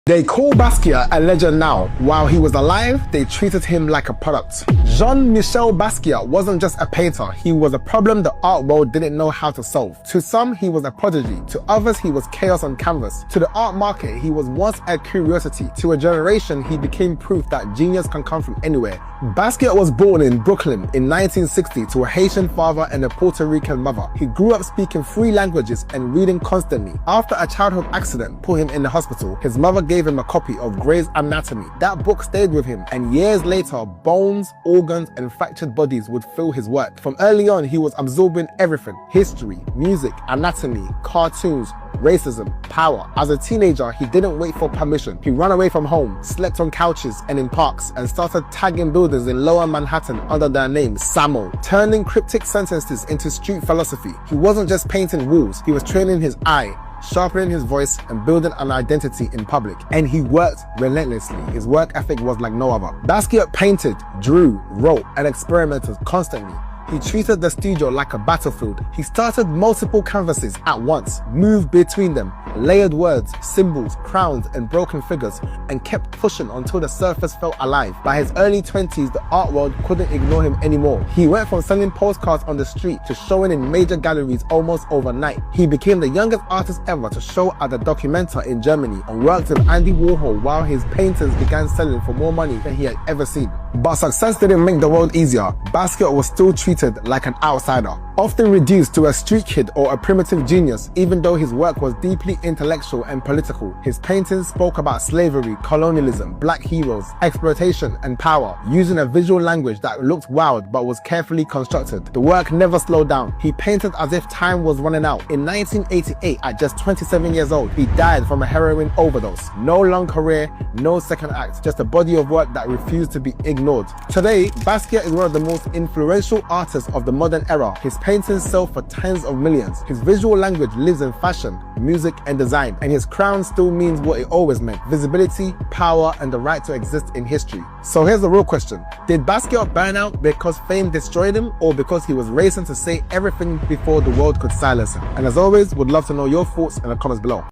They call Basquiat a legend now. While he was alive, they treated him like a product. Jean-Michel Basquiat wasn't just a painter, he was a problem the art world didn't know how to solve. To some, he was a prodigy. To others, he was chaos on canvas. To the art market, he was once a curiosity. To a generation, he became proof that genius can come from anywhere. Basquiat was born in Brooklyn in 1960 to a Haitian father and a Puerto Rican mother. He grew up speaking 3 languages and reading constantly. After a childhood accident put him in the hospital, his mother gave him a copy of Gray's Anatomy. That book stayed with him, and years later, bones, organs, and fractured bodies would fill his work. From early on, he was absorbing everything: history, music, anatomy, cartoons, racism, power. As a teenager, he didn't wait for permission. He ran away from home, slept on couches and in parks, and started tagging buildings in Lower Manhattan under their name Samo, turning cryptic sentences into street philosophy. He wasn't just painting walls, he was training his eye, sharpening his voice, and building an identity in public. And he worked relentlessly. His work ethic was like no other. Basquiat painted, drew, wrote, and experimented constantly. He treated the studio like a battlefield. He started multiple canvases at once, moved between them, layered words, symbols, crowns, and broken figures, and kept pushing until the surface felt alive. By his early 20s, the art world couldn't ignore him anymore. He went from selling postcards on the street to showing in major galleries almost overnight. He became the youngest artist ever to show at the Documenta in Germany and worked with Andy Warhol while his paintings began selling for more money than he had ever seen. But success didn't make the world easier. Basquiat was still treated like an outsider, often reduced to a street kid or a primitive genius. Even though his work was deeply intellectual and political, his paintings spoke about slavery, colonialism, black heroes, exploitation, and power, using a visual language that looked wild but was carefully constructed. The work never slowed down. He painted as if time was running out. In 1988, at just 27 years old, he died from a heroin overdose. No long career, no second act, just a body of work that refused to be ignored. Today, Basquiat is one of the most influential artists of the modern era. His paintings sell for tens of millions. His visual language lives in fashion, music, and design, and his crown still means what it always meant: visibility, power, and the right to exist in history. So here's the real question: did Basquiat burn out because fame destroyed him, or because he was racing to say everything before the world could silence him? And as always, would love to know your thoughts in the comments below.